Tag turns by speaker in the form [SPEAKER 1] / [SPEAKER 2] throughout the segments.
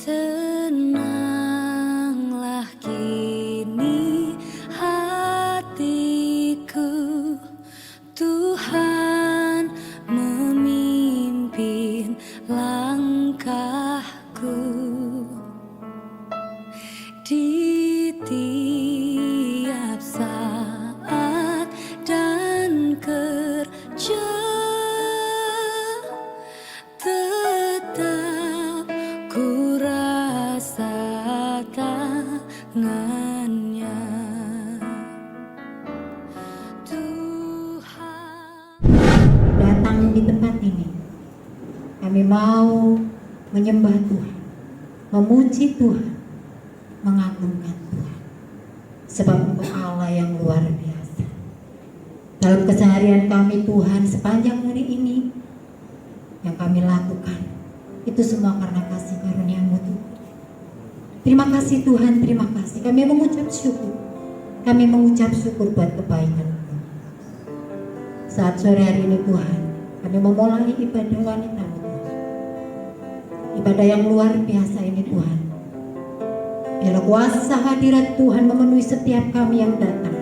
[SPEAKER 1] Tenanglah kini hatiku, Tuhan memimpin langkahku di tiap saat dan kerja. Tetap ku rasa tangannya, Tuhan.
[SPEAKER 2] Datang di tempat ini, kami mau menyembah Tuhan, memuji Tuhan, mengagungkan Tuhan, sebab Engkau Allah yang luar biasa. Dalam keseharian kami Tuhan, sepanjang hari ini yang kami lakukan, itu semua karena kasih karunia-Mu Tuhan. Terima kasih Tuhan, terima kasih. Kami mengucap syukur. Kami mengucap syukur buat kebaikan-Mu. Saat sore hari ini Tuhan, kami memulai ibadah wanita-Mu Tuhan. Ibadah yang luar biasa ini Tuhan. Biarlah kuasa hadirat Tuhan memenuhi setiap kami yang datang.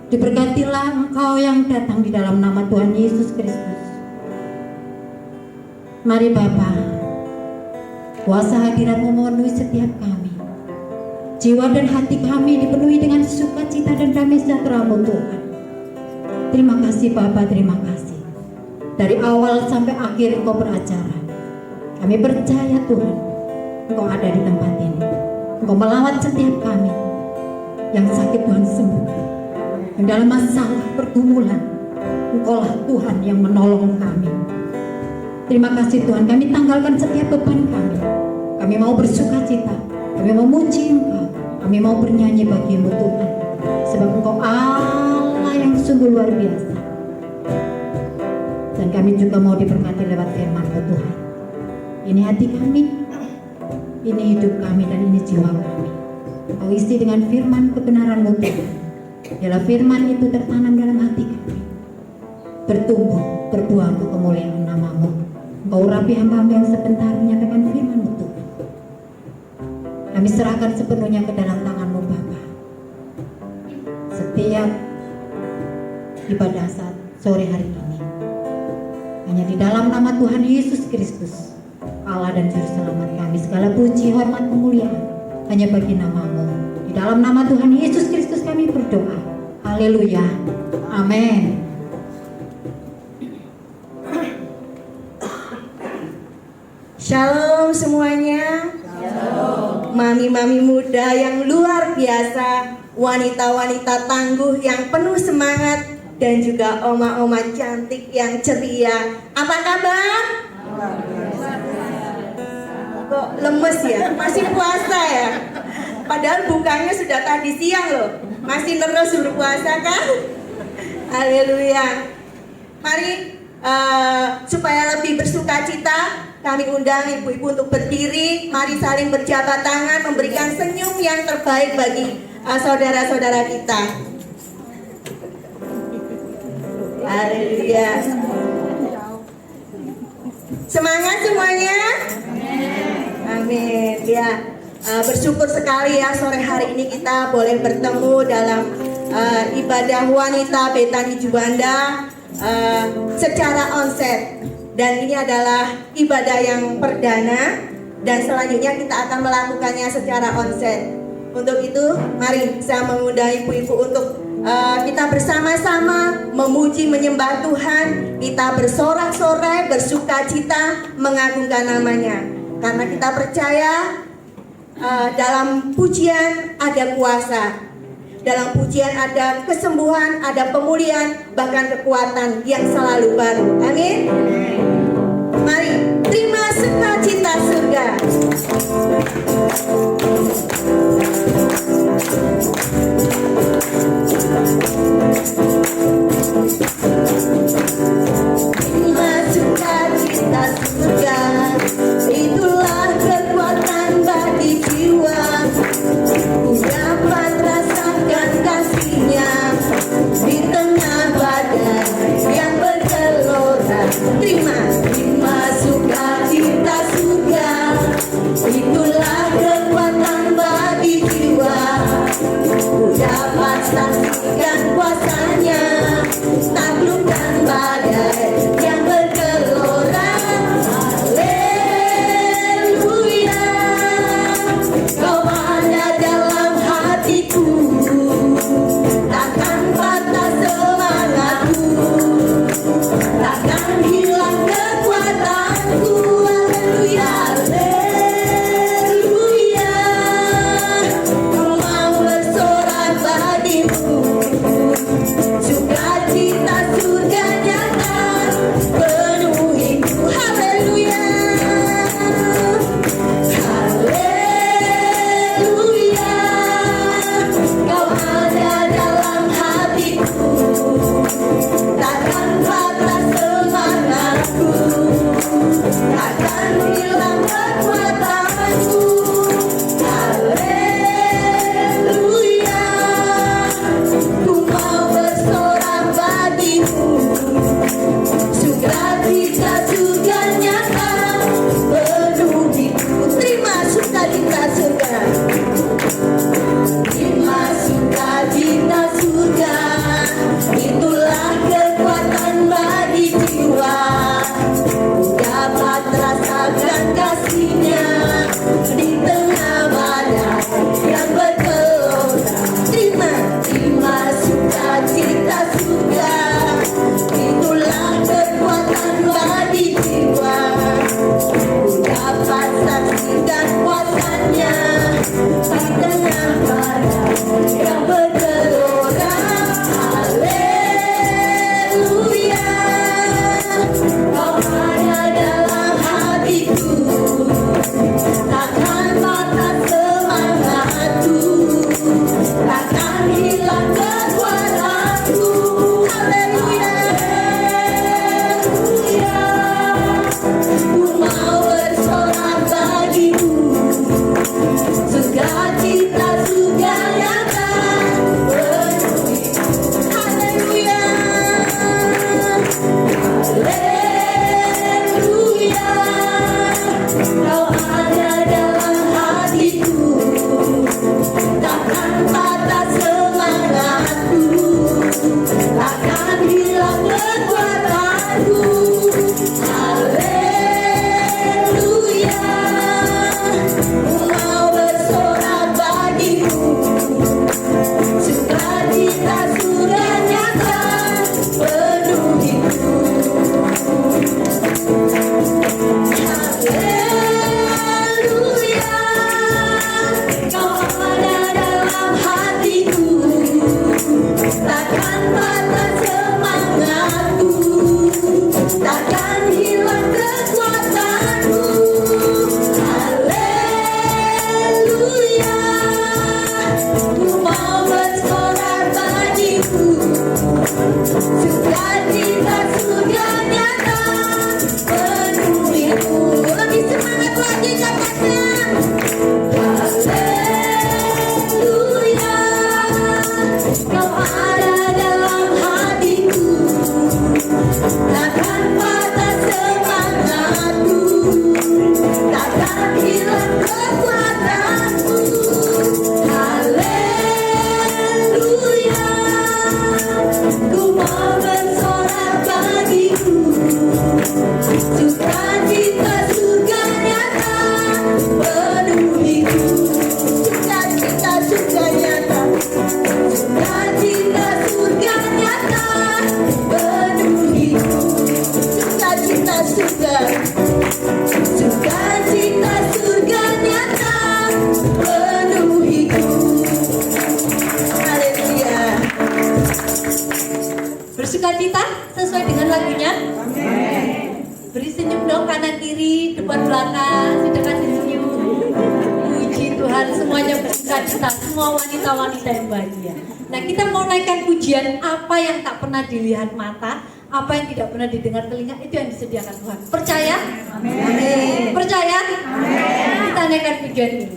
[SPEAKER 2] Diberkatilah Engkau yang datang di dalam nama Tuhan Yesus Kristus. Mari Bapa, kuasa hadirat-Mu memenuhi setiap kami. Jiwa dan hati kami dipenuhi dengan sukacita dan damai sejahtera-Mu Tuhan. Terima kasih Bapa, terima kasih. Dari awal sampai akhir Engkau beracara. Kami percaya Tuhan, Engkau ada di tempat ini. Engkau melawat setiap kami. Yang sakit Tuhan sembuhkan. Yang dalam masalah pergumulan, Engkaulah Tuhan yang menolong kami. Terima kasih Tuhan, kami tanggalkan setiap beban kami. Kami mau bersukacita, kami mau memuji Engkau, kami mau bernyanyi bagi-Mu Tuhan. Sebab Engkau Allah yang sungguh luar biasa. Dan kami juga mau diberkati lewat firman-Mu Tuhan. Ini hati kami, ini hidup kami, dan ini jiwa kami. Engkau isi dengan firman kebenaran-Mu Tuhan. Biarlah firman itu tertanam dalam hati kami, bertumbuh, berbuah untuk kemuliaan nama-Mu. Engkau urapi hamba-hamba yang sebentar menyatakan firman-Mu Tuhan. Kami serahkan sepenuhnya ke dalam tangan-Mu Bapa. Setiap ibadah saat sore hari ini hanya di dalam nama Tuhan Yesus Kristus, Allah dan Juru Selamat kami, segala puji, hormat, kemuliaan hanya bagi nama-Mu. Di dalam nama Tuhan Yesus Kristus kami berdoa. Haleluya. Amin.
[SPEAKER 3] Shalom semuanya. Shalom. Mami-mami muda yang luar biasa, wanita-wanita tangguh yang penuh semangat, dan juga oma-oma cantik yang ceria. Apa kabar? Kok lemes ya? Masih puasa ya? Padahal bukanya sudah tadi siang loh. Masih terus berpuasa kan? Haleluya. Mari supaya lebih bersukacita, kami undang ibu-ibu untuk berdiri. Mari saling berjabat tangan, memberikan senyum yang terbaik bagi saudara-saudara kita. Haleluya. Semangat semuanya. Amin. Ya, bersyukur sekali ya sore hari ini kita boleh bertemu dalam ibadah wanita Betani Juanda secara onsite. Dan ini adalah ibadah yang perdana, dan selanjutnya kita akan melakukannya secara onsite. Untuk itu, mari saya mengundang ibu-ibu untuk kita bersama-sama memuji, menyembah Tuhan. Kita bersorak-sorai, bersukacita, mengagungkan namanya. Karena kita percaya dalam pujian ada kuasa. Dalam pujian ada kesembuhan, ada pemulihan, bahkan kekuatan yang selalu baru. Amin. Mari terima sukacita surga. Terima sukacita surga, itulah kekuatan bagi jiwa. Ku dapat rasakan kasihnya di tengah badan yang bergelora. Terima sukacita surga. saksikan kuasanya dengan badan yang bergelora. Haleluya, Kau ada dalam hatiku, takkan patah semangatku, takkan hilang kekuatanku. Haleluya, ku mau bersorak bagimu, sukacita surga nyata penuhi. Haleluya, haleluya, Kau ada dalam hatiku, takkan patah semangatku, takkan hilang kekuatanku. Haleluya, ku mau bersorak bagimu, sukacita surga nyata penuhiku. Haleluya, Kau ada dalam hatiku, takkan patah semangatku, takkan hilang kekuatanku. Haleluya, ku mau bersorak bagimu, sukacita surga nyata penuhiku. Lebih semangat lagi katakan. Haleluya, Kau ada dalam hatiku, takkan patah semangatku, takkan hilang kekuatanku. Haleluya, ku mau bersorak bagimu, sukacita surga nyata penuhiku. Sukacita surga nyata, sukacita surga nyata penuhiku. Sukacita surga, sukacita surga nyata penuhiku. Haleluya.
[SPEAKER 4] Bersukacita sesuai dengan lagunya. Beri senyum dong kanan kiri, depan belakang, sudah kasih senyum. Puji Tuhan, semuanya bersukacita, semua wanita-wanita yang bahagia. Nah, kita mau naikkan pujian apa yang tak pernah dilihat mata, apa yang tidak pernah didengar telinga, itu yang disediakan Tuhan. Percaya? Amin. Percaya? Amin. Kita naikkan pujian ini.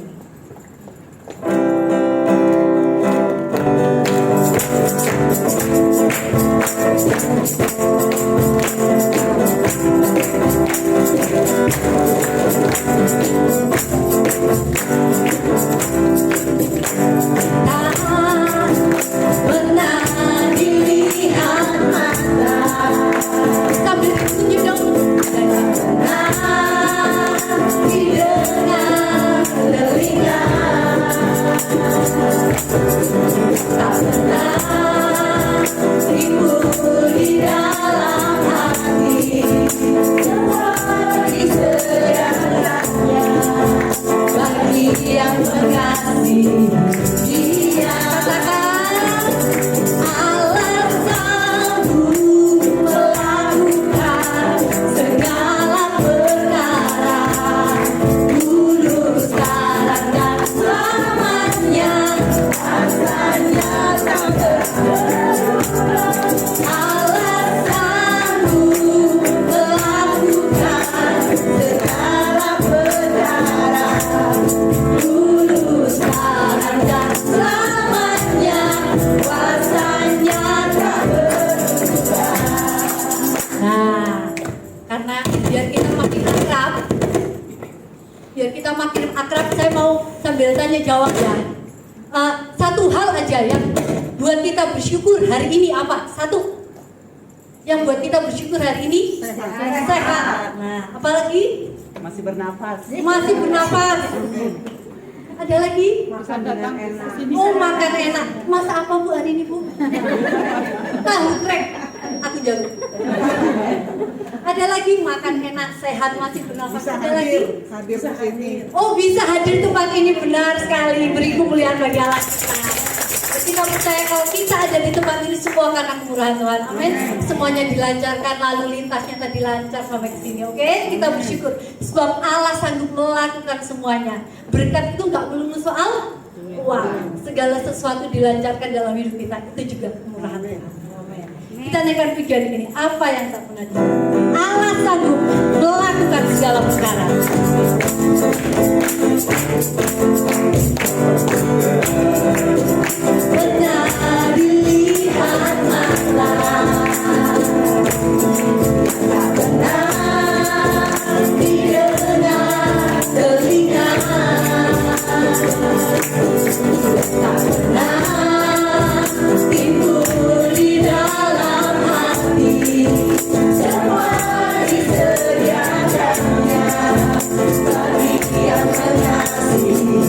[SPEAKER 3] Tak pernah dilihat mata,
[SPEAKER 4] Sambil senyum dong.
[SPEAKER 3] pernah didengar telinga, tak pernah timbul di dalam hati, disediakannya bagi yang mengasihi Dia. Katakan, Allah sanggup melakukan segala perkara, dulu, sekarang, dan selamanya. Rasanya tak berubah. Allah sanggup melakukan segala perkara, dulu, sekarang, dan selamanya. Kuasanya tak berubah.
[SPEAKER 4] Nah, karena biar kita makin akrab, saya mau sambil tanya jawab ya. Satu hal aja yang buat kita bersyukur hari ini apa? Satu yang buat kita bersyukur hari ini sehat. Nah, apalagi
[SPEAKER 5] masih bernafas.
[SPEAKER 4] masih bernafas. Ada lagi?
[SPEAKER 5] Makan datang sini.
[SPEAKER 4] Oh, makan enak. Masak apa Bu hari ini Bu? Tahu krek. Aku jawab. Ada lagi makan enak, sehat, masih bernafas.
[SPEAKER 5] Bisa
[SPEAKER 4] Ada lagi?
[SPEAKER 5] hadir di sini.
[SPEAKER 4] Oh, bisa hadir tempat ini, benar sekali. Beri kemuliaan bagi Allah kita. Kita percaya kalau kita ada di tempat ini semua karena kemurahan Tuhan. Amin. Semuanya dilancarkan, lalu lintasnya tadi lancar sampai ke sini. Oke, kita bersyukur sebab Allah sanggup melakukan semuanya. Berkat itu nggak melulu soal uang. Segala sesuatu dilancarkan dalam hidup kita, itu juga kemurahan Tuhan. Kita naikkan pikiran ini, apa yang tak pernah dilakukan? Allah sanggup melakukan segala perkara. Pernah dilihat mata, tak pernah didengar telinga, tak pernah timbul di dalam hati, semua disediakannya bagi yang mengasihi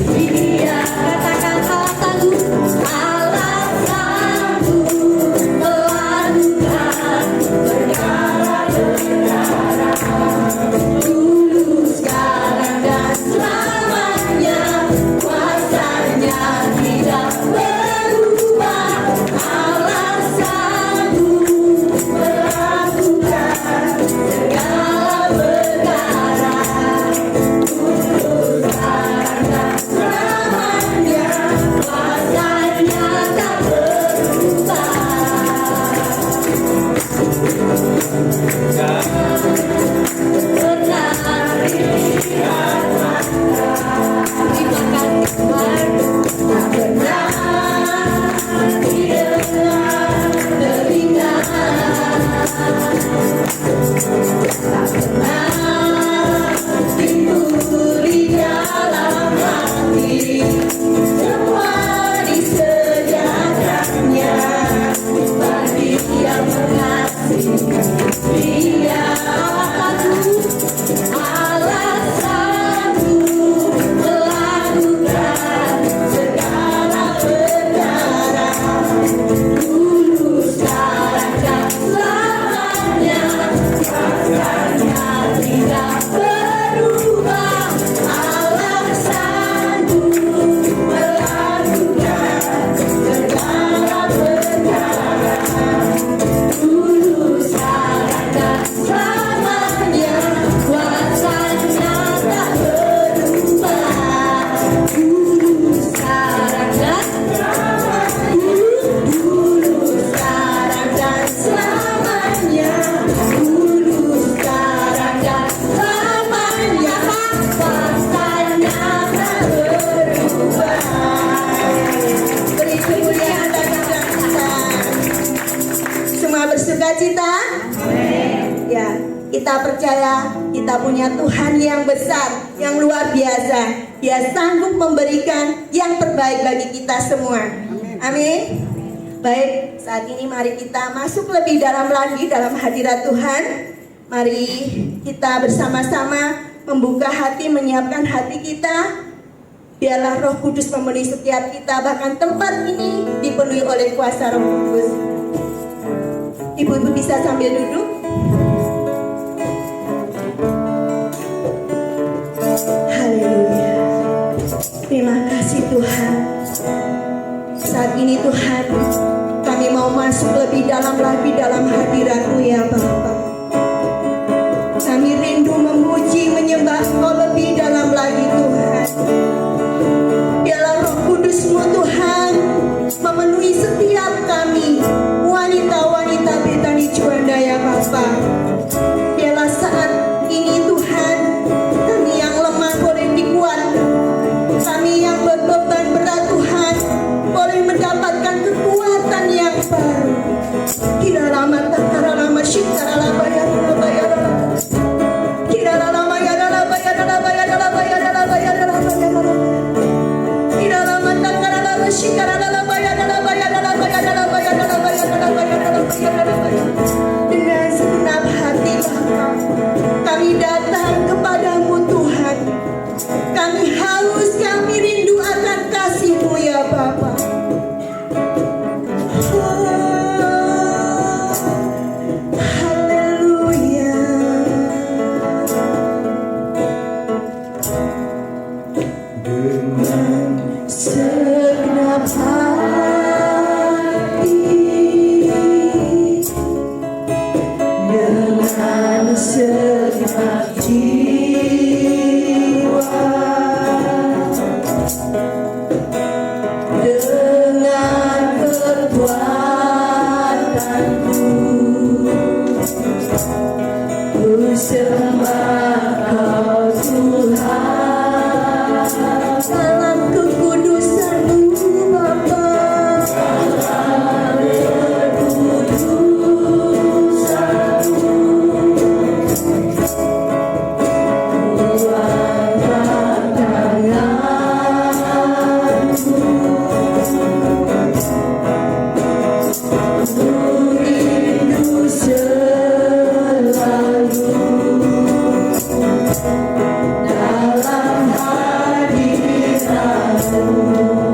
[SPEAKER 4] Dia. Katakan Allah sanggup, Allah sanggup melakukan perkara-perkara dulu, sekarang dan selamanya. Kuasanya tidak berubah. Allah sanggup melakukan segala perkara dulu, sekarang dan selamanya. Kuasanya tak berubah. Pernah dilihat mata, terima kasih Tuhan. Tak pernah didengar telinga, tak pernah timbul di dalam hati, semua disediakannya bagi yang mengasihi Dia. Allah sanggup melakukan segala perkara dulu, sekarang dan selamanya. Kuasanya tidak berubah. Allah sanggup melakukan segala perkara dulu, sekarang dan selamanya. Kuasanya tak berubah. Dulu, sekarang dan dulu, sekarang dan selamanya. Dulu, sekarang dan selamanya. Kuasanya tak berubah.
[SPEAKER 3] Beri kemuliaan bagi kita. Semua bersuka cita? Ya, kita percaya kita punya Tuhan yang besar, yang luar biasa. Dia sanggup memberikan yang terbaik bagi kita semua. Amin. Baik, saat ini mari kita masuk lebih dalam lagi dalam hadirat Tuhan. Mari kita bersama-sama membuka hati, menyiapkan hati kita. Biarlah Roh Kudus memenuhi setiap kita, bahkan tempat ini dipenuhi oleh kuasa Roh Kudus. Ibu-ibu bisa sambil duduk. Haleluya. Terima kasih Tuhan. Saat ini Tuhan, kami mau masuk lebih dalam lagi dalam hadirat-Mu ya Bapa. Kami rindu memuji, menyembah Engkau lebih dalam lagi Tuhan. Biarlah Roh Kudus-Mu Tuhan memenuhi setiap kami, wanita-wanita Betani Juanda ya Bapa. Biarlah saat ini Tuhan, kami yang lemah boleh dikuatkan, kami yang berbeban berat Tuhan boleh mendapatkan kekuatan yang baru. Kira lama tak kira lama syik kira lama ya kira lama. Kira dalam kekudusan-Mu Bapa.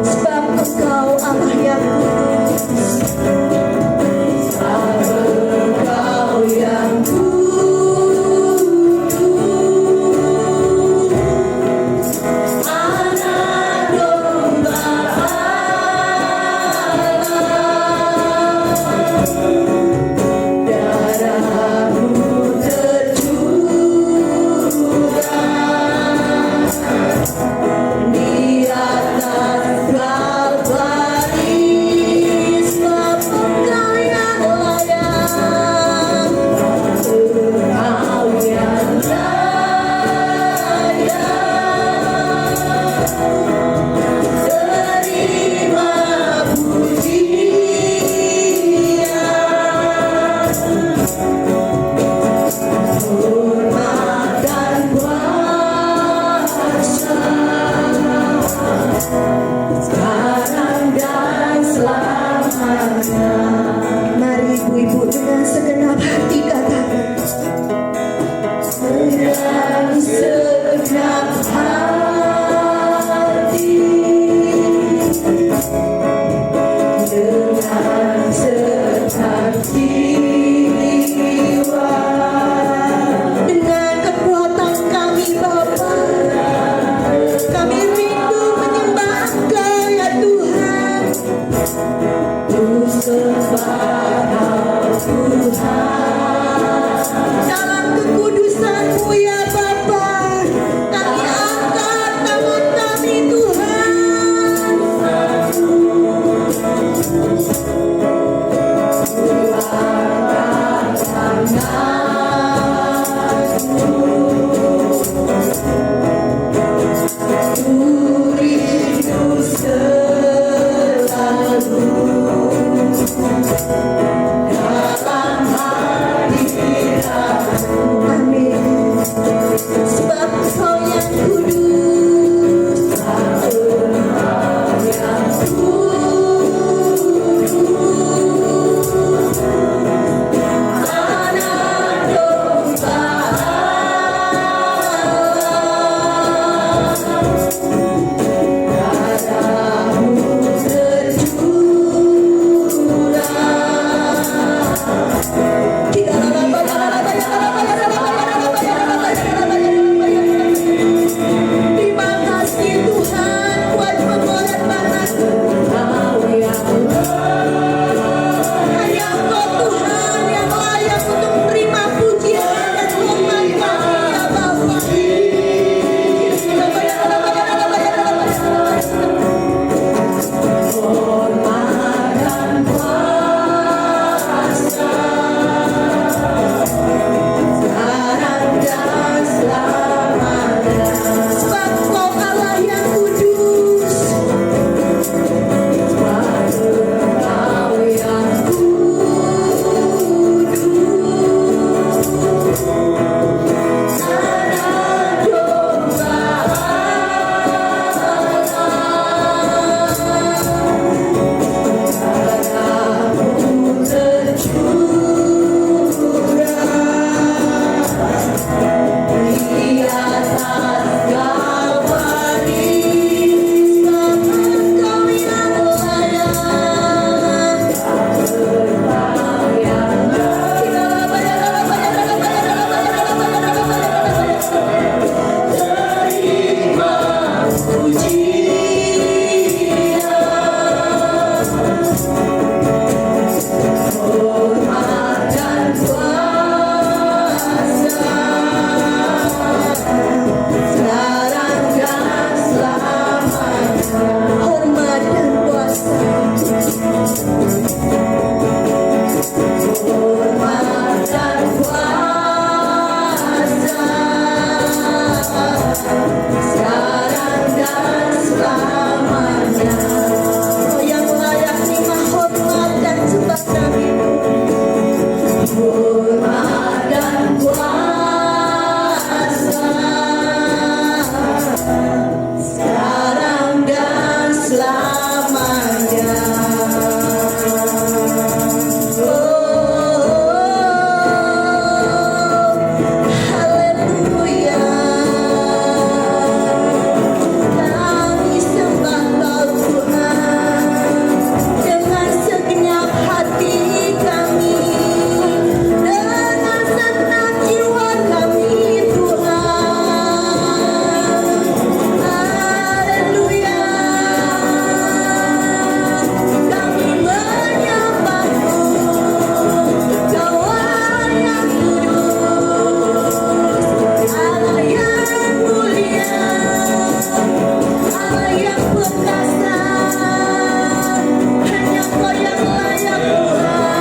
[SPEAKER 3] Sebab Engkau Allah yang kudus, Engkau yang kudus, Anak domba Allah, darah-Mu tercurah di atas Kalvari, sebab Engkau yang layak, Engkau yang layak, terima pujian, hormat dan kuasa sekarang dan selamanya. Mari ibu-ibu dengan segenap hati katakan, dengan segenap hati, dengan segenap jiwa, dengan kekuatan kami Bapa, kami rindu menyembah Engkau ya Tuhan. Ku sembah Tuhan dalam kekudusan-Mu ya Bapa. Kami angkat tangan kami Tuhan. Ku rindu selalu dalam hadirat-Mu. Amin. Sebab Engkau yang kudus, Engkau yang kudus, Anak domba Allah, dan selamanya. Kau yang layak terima hormat dan sembah kami. Hormat dan kuasa sekarang dan selamanya. Haleluya. Kami sembah Kau Tuhan dengan segenap hati kami, dengan segenap jiwa kami Tuhan. Haleluya. Kami menyembah-Mu, Kau Allah yang kudus, Allah yang mulia, Allah yang perkasa. Hanya Kau yang layak Tuhan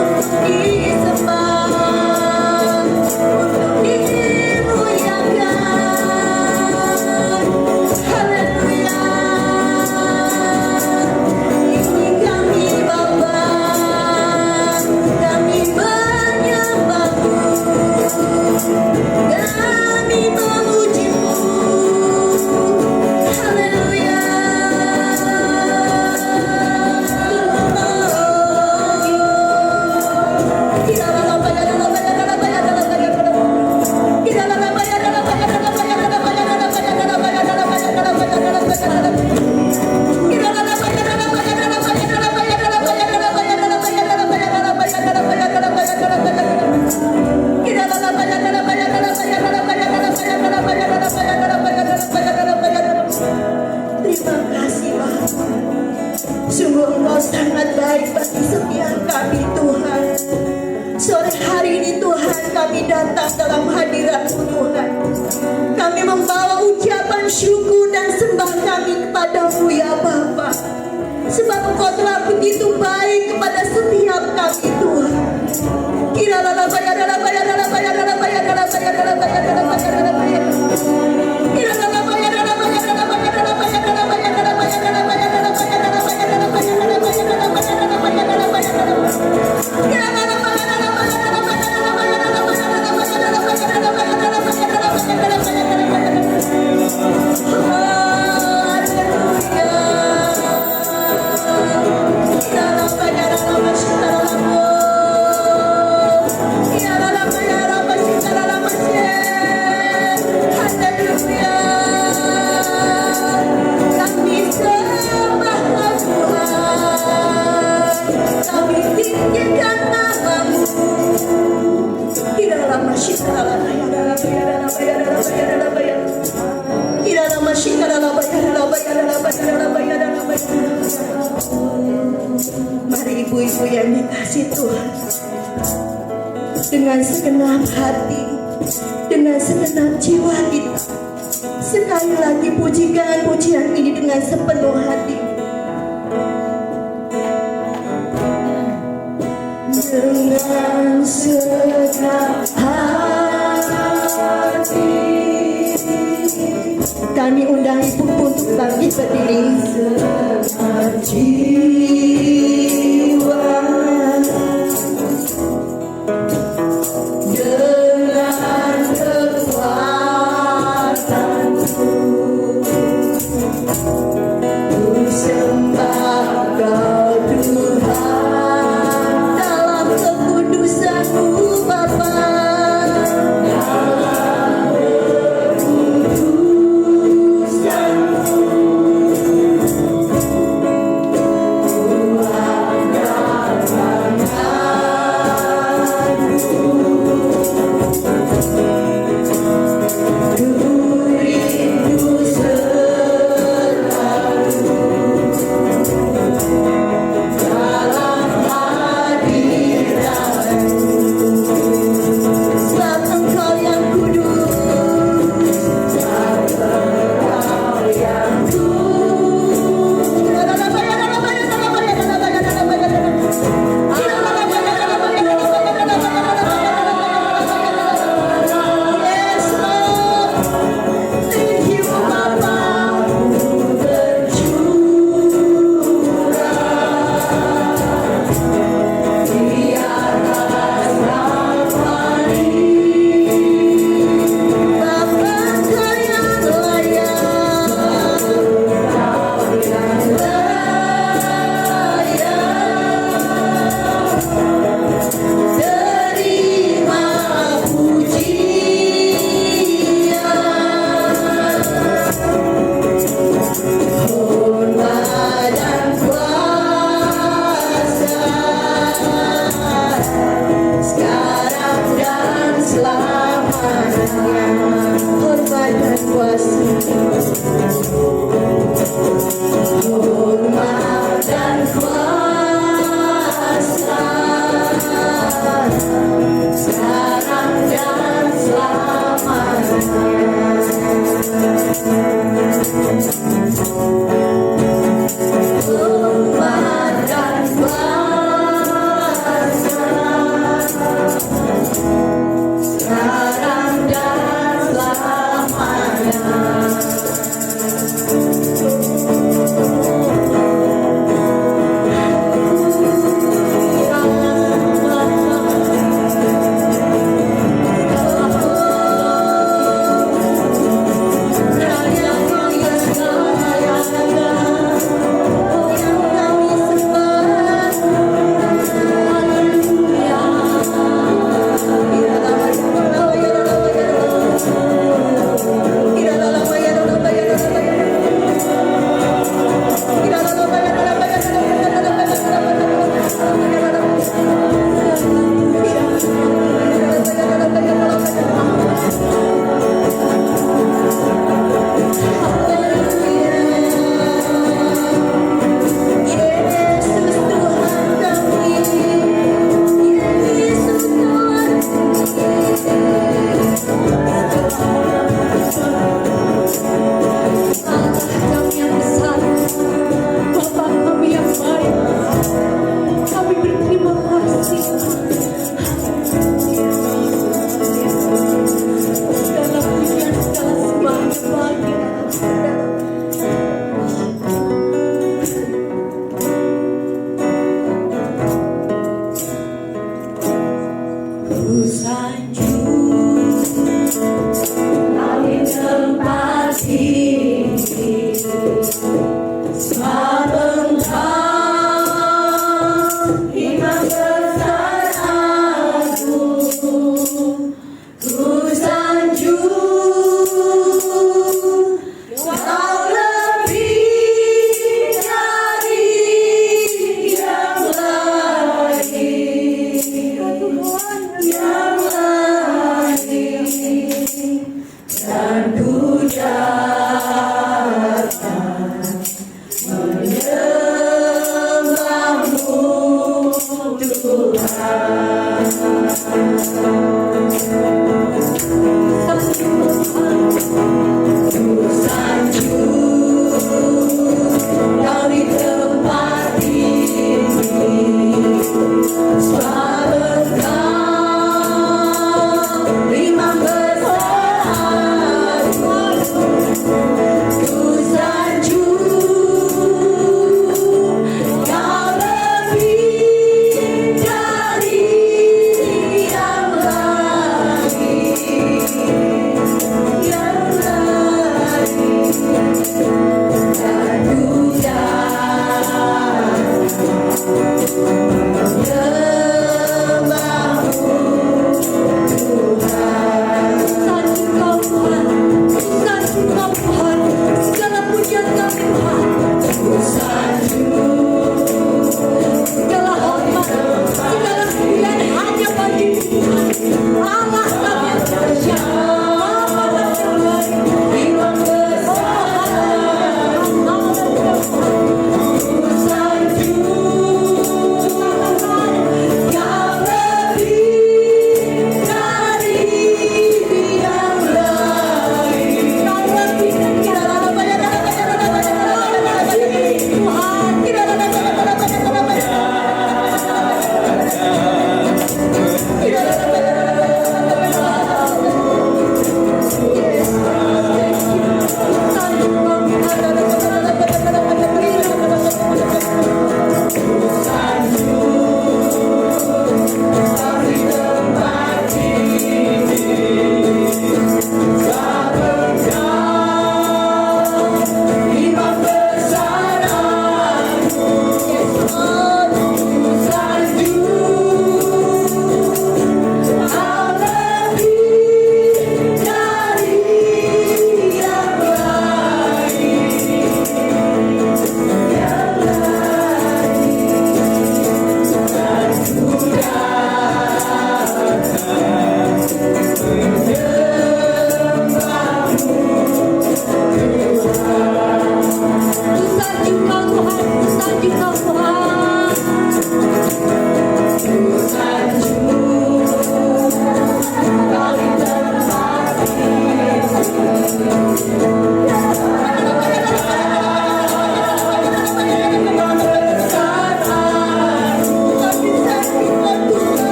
[SPEAKER 3] untuk disembah, untuk dimuliakan. Haleluya. Ini kami Bapa, kami menyembah-Mu, kami memuji-Mu. Haleluya. Terima kasih Bapa. Sungguh Engkau sangat baik bagi setiap kami Tuhan. Sore hari ini Tuhan kami datang dalam hadirat-Mu Tuhan. Kami membawa ucapan syukur dan sembah kami kepadamu ya Bapa. Sebab Engkau telah begitu baik kepada setiap kami Tuhan. Mari ibu-ibu yang dikasih Tuhan, dengan segenap hati, dengan segenap jiwa kita, sekali lagi pujikan pujian ini dengan sepenuh hati. Dengan segenap hati kami undang ibu untuk bangkit berdiri. Segenap jiwa dengan kekuatanku, ku sembah Kau Tuhan dalam kekudusan-Mu Bapa.
[SPEAKER 1] hormat dan kuasa sekarang dan selamanya. Hormat dan kuasa sekarang dan selamanya.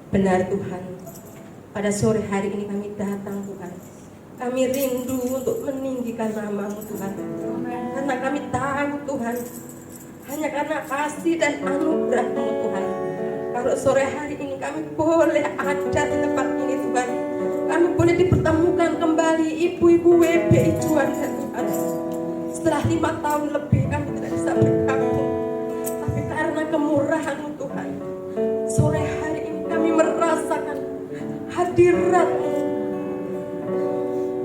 [SPEAKER 3] Benar Tuhan, pada sore hari ini kami datang Tuhan. Kami rindu untuk meninggikan nama-Mu Tuhan. Karena kami tahu Tuhan, hanya karena kasih dan anugerah-Mu Tuhan. Kalau sore hari ini kami boleh ada di tempat ini Tuhan. Kami boleh dipertemukan kembali ibu-ibu WBI Juanda Tuhan. Setelah 5 tahun lebih kami tidak bisa bergabung. Tapi karena kemurahan-Mu Tuhan, sore hari ini kami merasakan hadirat-Mu.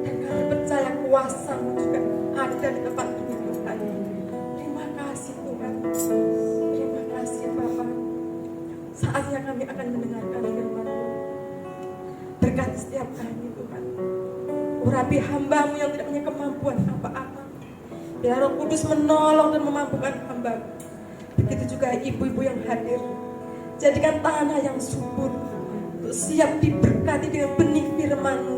[SPEAKER 3] Dan kami percaya kuasa-Mu juga ada di tempat ini Tuhan. Terima kasih Tuhan. Terima kasih Bapa. Saatnya kami akan mendengarkan firman-Mu. Berkati setiap kami Tuhan. Urapi hamba-Mu yang tidak punya kemampuan apa-apa. Biar Roh Kudus menolong dan memampukan hamba-Mu. Begitu juga ibu-ibu yang hadir. Jadikan tanah yang subur untuk siap diberkati dengan benih firman-Mu,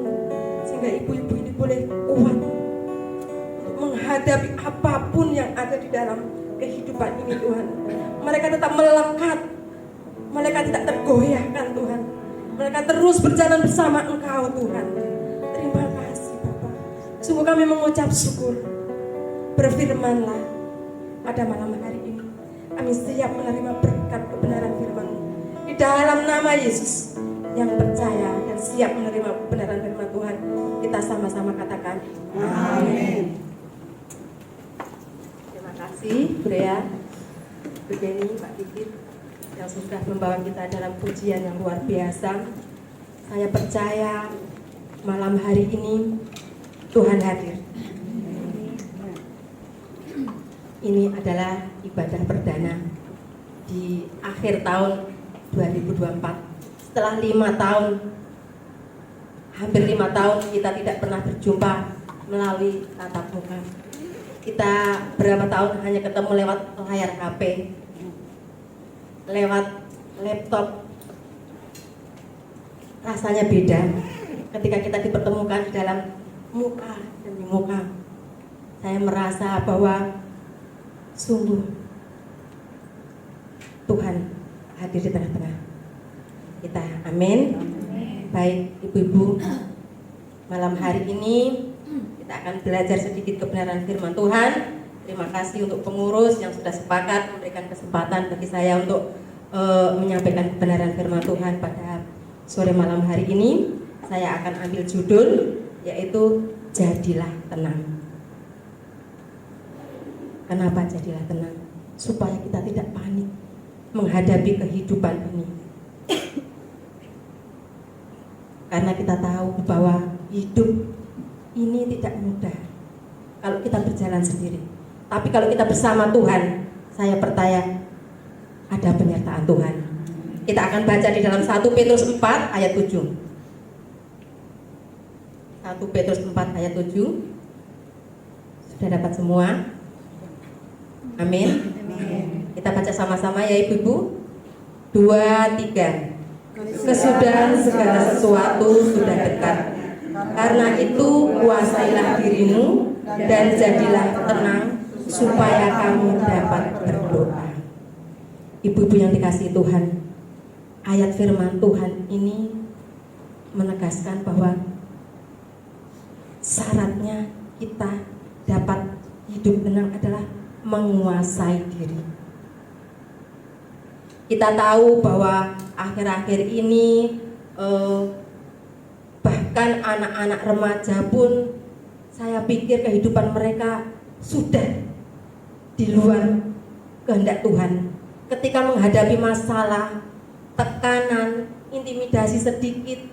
[SPEAKER 3] sehingga ibu-ibu ini boleh kuat untuk menghadapi apapun yang ada di dalam kehidupan ini Tuhan. Mereka tetap melekat, mereka tidak tergoyahkan Tuhan. Mereka terus berjalan bersama Engkau Tuhan. Terima kasih Bapa. Sungguh kami mengucap syukur. Berfirmanlah pada malam hari ini. Kami siap menerima berkat kebenaran firman-Mu. Di dalam nama Yesus yang percaya dan siap menerima kebenaran firman Tuhan, kita sama-sama katakan amin. Terima kasih Bu Dea, Bu Denny, Pak Dikit yang sudah membawa kita dalam pujian yang luar biasa. Saya percaya malam hari ini Tuhan hadir. Ini adalah ibadah perdana di akhir tahun 2024. Setelah 5 tahun, hampir 5 tahun kita tidak pernah berjumpa melalui tatap muka. Kita berapa tahun hanya ketemu lewat layar HP, lewat laptop. Rasanya beda ketika kita dipertemukan di dalam muka demi muka. Saya merasa bahwa sungguh Tuhan hadir di tengah-tengah kita. Amin. Baik ibu-ibu, malam hari ini kita akan belajar sedikit kebenaran firman Tuhan. Terima kasih untuk pengurus yang sudah sepakat memberikan kesempatan bagi saya untuk menyampaikan kebenaran firman Tuhan pada sore malam hari ini. Saya akan ambil judul yaitu Jadilah Tenang. Kenapa jadilah tenang? Supaya kita tidak panik menghadapi kehidupan ini. Karena kita tahu bahwa hidup ini tidak mudah kalau kita berjalan sendiri. Tapi kalau kita bersama Tuhan, saya percaya ada penyertaan Tuhan. Kita akan baca di dalam 1 Petrus 4 ayat 7. 1 Petrus 4 ayat 7. Sudah dapat semua? Amin. Kita baca sama-sama ya ibu-ibu. 2, 3. Kesudahan segala sesuatu sudah dekat. Karena itu kuasailah dirimu dan jadilah tenang supaya kamu dapat berdoa. Ibu-ibu yang dikasihi Tuhan, ayat firman Tuhan ini
[SPEAKER 6] menegaskan bahwa syaratnya kita dapat hidup tenang adalah menguasai diri. Kita tahu bahwa akhir-akhir ini bahkan anak-anak remaja pun saya pikir kehidupan mereka sudah di luar kehendak Tuhan. Ketika menghadapi masalah, tekanan, intimidasi sedikit,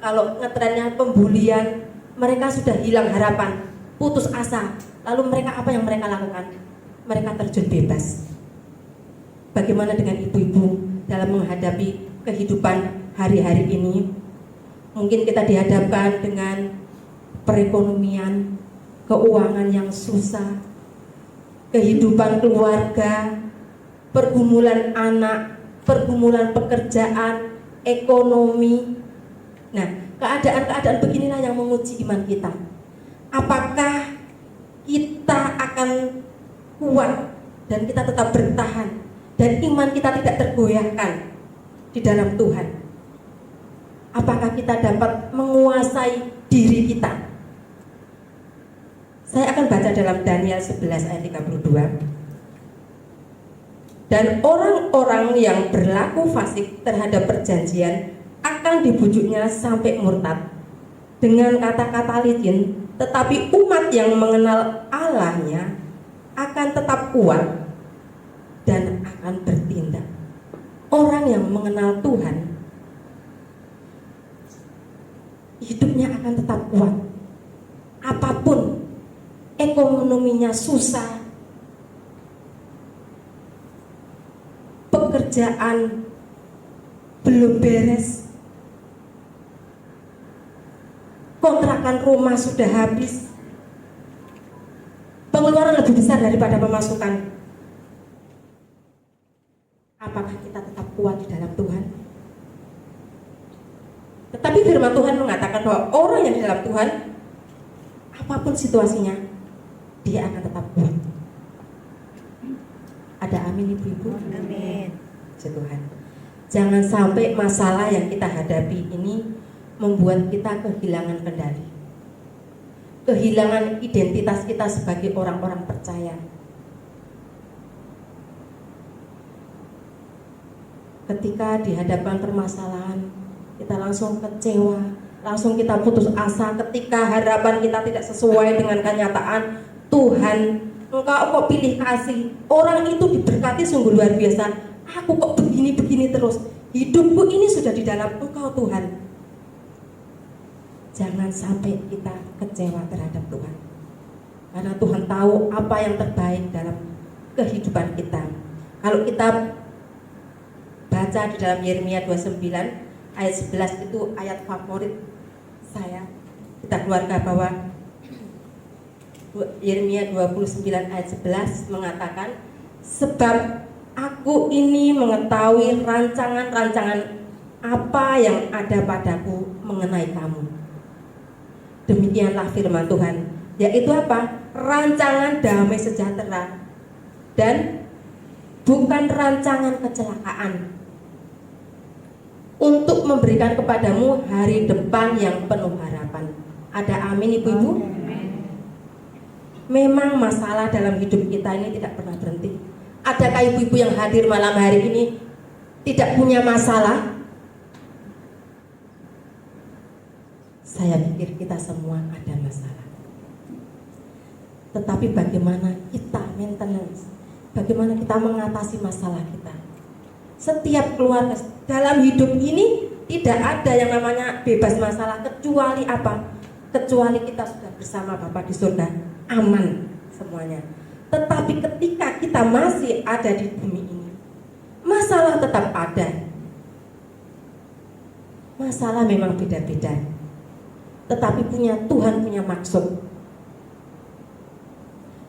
[SPEAKER 6] kalau ngetrennya pembulian, mereka sudah hilang harapan, putus asa. Lalu mereka apa yang mereka lakukan? Mereka terjun bebas. Bagaimana dengan ibu-ibu dalam menghadapi kehidupan hari-hari ini? Mungkin kita dihadapkan dengan perekonomian, keuangan yang susah, kehidupan keluarga, pergumulan anak, pergumulan pekerjaan, ekonomi. Nah, keadaan-keadaan beginilah yang menguji iman kita. Apakah kita akan kuat dan kita tetap bertahan dan iman kita tidak tergoyahkan di dalam Tuhan? Apakah kita dapat menguasai diri kita? Saya akan baca dalam Daniel 11 ayat 32. Dan orang-orang yang berlaku fasik terhadap perjanjian akan dibujuknya sampai murtad dengan kata-kata licin, tetapi umat yang mengenal Allahnya akan tetap kuat dan akan bertindak. Orang yang mengenal Tuhan hidupnya akan tetap kuat. Apapun ekonominya susah, pekerjaan belum beres, kontrakan rumah sudah habis, pengeluaran lebih besar daripada pemasukan. Apakah kita tetap kuat di dalam Tuhan? Tetapi firman Tuhan mengatakan bahwa orang yang di dalam Tuhan, apapun situasinya, dia akan tetap kuat. Ada amin ibu-ibu? Amin. Puji Tuhan. Jangan sampai masalah yang kita hadapi ini membuat kita kehilangan kendali, kehilangan identitas kita sebagai orang-orang percaya. Ketika dihadapkan permasalahan, kita langsung kecewa, langsung kita putus asa. Ketika harapan kita tidak sesuai dengan kenyataan, Tuhan, Engkau kok pilih kasih, orang itu diberkati sungguh luar biasa, aku kok begini-begini terus, hidupku ini sudah di dalam Engkau Tuhan. Jangan sampai kita kecewa terhadap Tuhan, karena Tuhan tahu apa yang terbaik dalam kehidupan kita. Kalau kita baca di dalam Yeremia 29 ayat 11, itu ayat favorit saya. Kita keluarga bahwa Yeremia 29 ayat 11 mengatakan, sebab aku ini mengetahui rancangan-rancangan apa yang ada padaku mengenai kamu. Demikianlah firman Tuhan, yaitu apa? Rancangan damai sejahtera dan bukan rancangan kecelakaan, untuk memberikan kepadamu hari depan yang penuh harapan. Ada amin ibu-ibu? Memang masalah dalam hidup kita ini tidak pernah berhenti. Adakah ibu-ibu yang hadir malam hari ini tidak punya masalah? Saya pikir kita semua ada masalah. Tetapi bagaimana kita maintenance? Bagaimana kita mengatasi masalah kita? Setiap keluarga dalam hidup ini tidak ada yang namanya bebas masalah, kecuali apa? Kecuali kita sudah bersama Bapa di surga, aman semuanya. Tetapi ketika kita masih ada di bumi ini, masalah tetap ada. Masalah memang beda-beda, tetapi Tuhan punya maksud.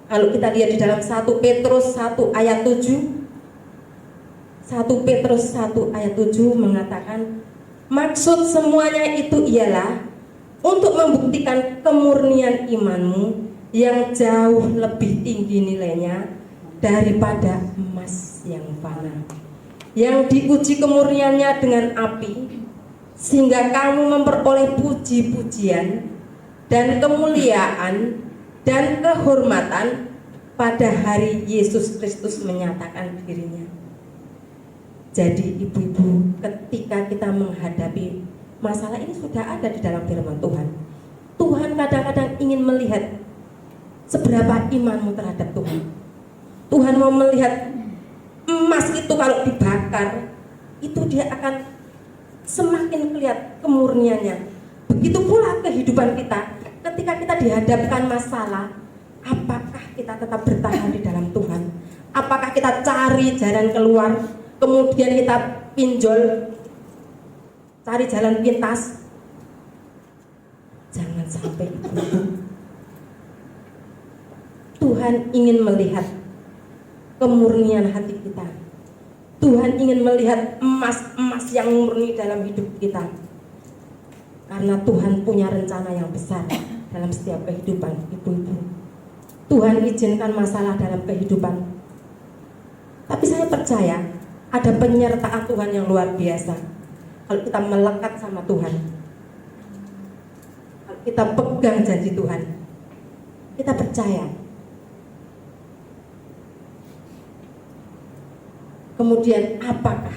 [SPEAKER 6] Kalau kita lihat di dalam 1 Petrus 1 ayat 7, 1 Petrus 1 ayat 7 mengatakan, maksud semuanya itu ialah untuk membuktikan kemurnian imanmu yang jauh lebih tinggi nilainya daripada emas yang fana, yang diuji kemurniannya dengan api, sehingga kamu memperoleh puji-pujian dan kemuliaan dan kehormatan pada hari Yesus Kristus menyatakan dirinya. Jadi ibu-ibu, ketika kita menghadapi masalah ini sudah ada di dalam firman Tuhan. Tuhan kadang-kadang ingin melihat seberapa imanmu terhadap Tuhan. Tuhan mau melihat emas itu kalau dibakar, itu dia akan semakin kelihatan kemurniannya. Begitu pula kehidupan kita, ketika kita dihadapkan masalah, apakah kita tetap bertahan di dalam Tuhan? Apakah kita cari jalan keluar, kemudian kita pinjol, cari jalan pintas? Jangan sampai itu. Tuhan ingin melihat kemurnian hati kita. Tuhan ingin melihat emas-emas yang murni dalam hidup kita. Karena Tuhan punya rencana yang besar dalam setiap kehidupan ibu-ibu. Tuhan izinkan masalah dalam kehidupan. Tapi saya percaya ada penyertaan Tuhan yang luar biasa. Kalau kita melekat sama Tuhan, kalau kita pegang janji Tuhan, kita percaya. Kemudian apakah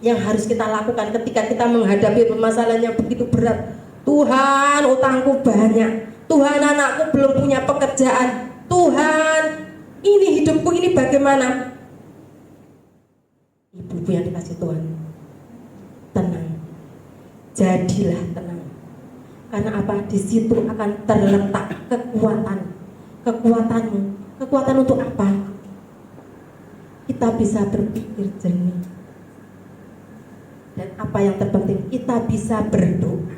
[SPEAKER 6] yang harus kita lakukan ketika kita menghadapi permasalahan yang begitu berat? Tuhan, utangku banyak. Tuhan, anakku belum punya pekerjaan. Tuhan, ini hidupku ini bagaimana? Ibu-ibu yang dikasih Tuhan, tenang. Jadilah tenang. Karena apa? Di situ akan terletak kekuatan. Kekuatanmu. Kekuatan untuk apa? Kita bisa berpikir jernih. Dan apa yang terpenting, kita bisa berdoa.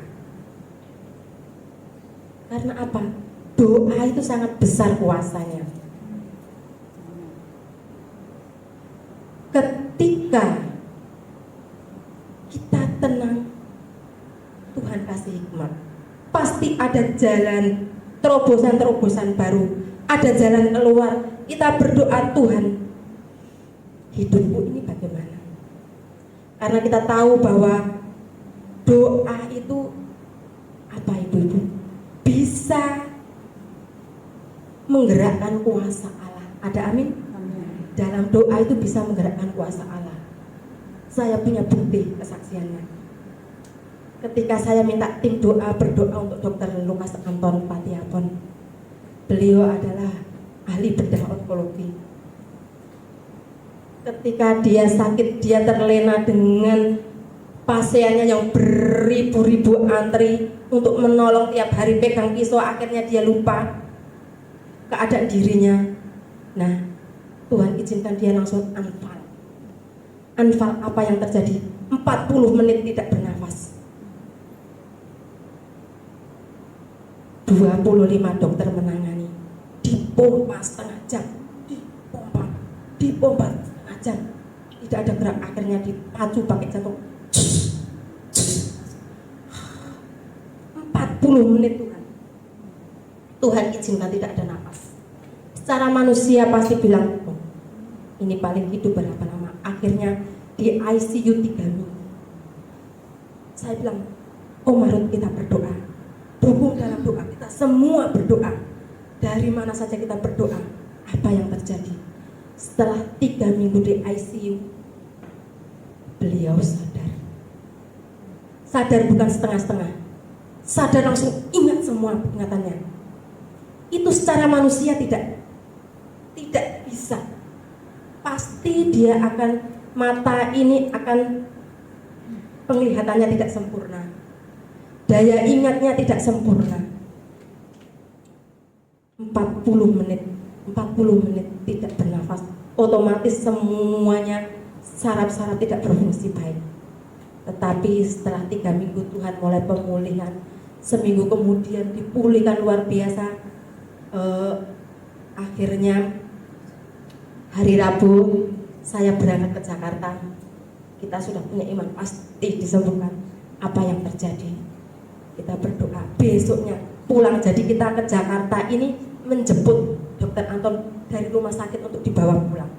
[SPEAKER 6] Karena apa? Doa itu sangat besar kuasanya. Ketika kita tenang, Tuhan kasih hikmat. Pasti ada jalan terobosan-terobosan baru, ada jalan keluar. Kita berdoa, Tuhan, hidupku ini bagaimana? Karena kita tahu bahwa doa itu apa ibu-ibu? Bisa menggerakkan kuasa Allah. Ada amin? Dalam doa itu bisa menggerakkan kuasa Allah. Saya punya bukti kesaksiannya. Ketika saya minta tim doa berdoa untuk Dr. Lukas Anton Patiapon, beliau adalah ahli bedah onkologi. Ketika dia sakit, dia terlena dengan pasiennya yang beribu-ribu antri untuk menolong tiap hari pegang pisau, akhirnya dia lupa keadaan dirinya. Nah, Tuhan izinkan dia langsung anfal. Anfal apa yang terjadi? 40 menit tidak bernafas. 25 dokter menangani, dipompa setengah jam, dipompa setengah jam, tidak ada gerak, akhirnya dipacu pakai jantung. 40 menit Tuhan izinkan tidak ada nafas. Secara manusia pasti bilang, oh, ini paling hidup berapa lama? Akhirnya di ICU 3 minggu. Saya bilang, oh Marut, kita berdoa, dukung dalam doa, kita semua berdoa. Dari mana saja kita berdoa. Apa yang terjadi? Setelah 3 minggu di ICU, beliau sadar. Sadar bukan setengah-setengah, sadar langsung ingat semua ingatannya. Itu secara manusia tidak bisa. Pasti dia akan, mata ini akan, penglihatannya tidak sempurna, daya ingatnya tidak sempurna. 40 menit tidak bernafas, otomatis semuanya saraf-saraf tidak berfungsi baik. Tetapi setelah 3 minggu Tuhan mulai pemulihan. Seminggu kemudian dipulihkan luar biasa. Akhirnya hari Rabu saya berangkat ke Jakarta. Kita sudah punya iman, pasti disembuhkan. Apa yang terjadi? Kita berdoa, besoknya pulang. Jadi kita ke Jakarta ini menjemput Dr. Anton dari rumah sakit untuk dibawa pulang.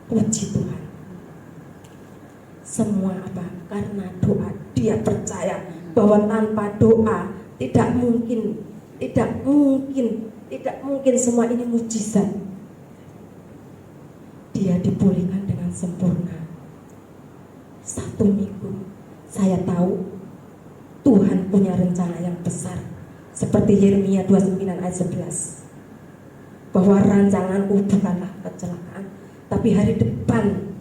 [SPEAKER 6] Puji Tuhan. Semua apa? Karena doa. Dia percaya bahwa tanpa doa tidak mungkin semua ini mujizat. Dia dipulihkan dengan sempurna. 1 minggu saya tahu Tuhan punya rencana yang besar. Seperti Yeremia 29 ayat 11, bahwa rancanganku bukanlah kecelakaan, tapi hari depan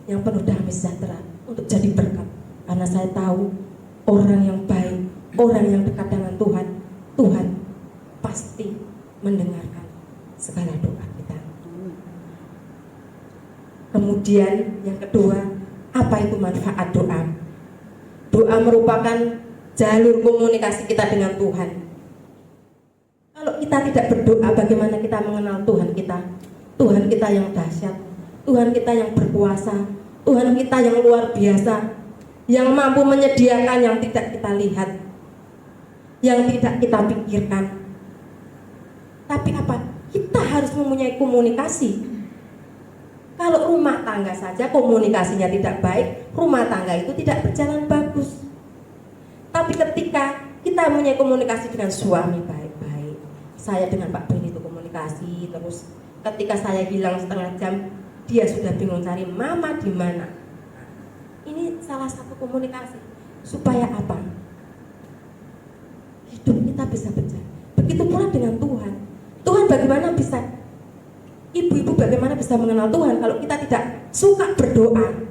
[SPEAKER 6] yang penuh damai sejahtera untuk jadi berkat. Karena saya tahu orang yang baik, orang yang dekat dengan Tuhan, Tuhan pasti mendengarkan segala doa kita. Kemudian yang kedua, apa itu manfaat doa? Doa merupakan jalur komunikasi kita dengan Tuhan. Kalau kita tidak berdoa, bagaimana kita mengenal Tuhan kita? Tuhan kita yang dahsyat, Tuhan kita yang berkuasa, Tuhan kita yang luar biasa, yang mampu menyediakan yang tidak kita lihat, yang tidak kita pikirkan. Tapi apa? Kita harus mempunyai komunikasi. Kalau rumah tangga saja komunikasinya tidak baik, rumah tangga itu tidak berjalan bagus. Tapi ketika kita mempunyai komunikasi dengan suami baik-baik, saya dengan Pak Ben itu komunikasi, terus ketika saya hilang setengah jam, dia sudah bingung cari mama di mana. Ini salah satu komunikasi. Supaya apa? Hidup kita bisa berjalan. Begitu pula dengan Tuhan. Tuhan bagaimana bisa, ibu-ibu bagaimana bisa mengenal Tuhan kalau kita tidak suka berdoa?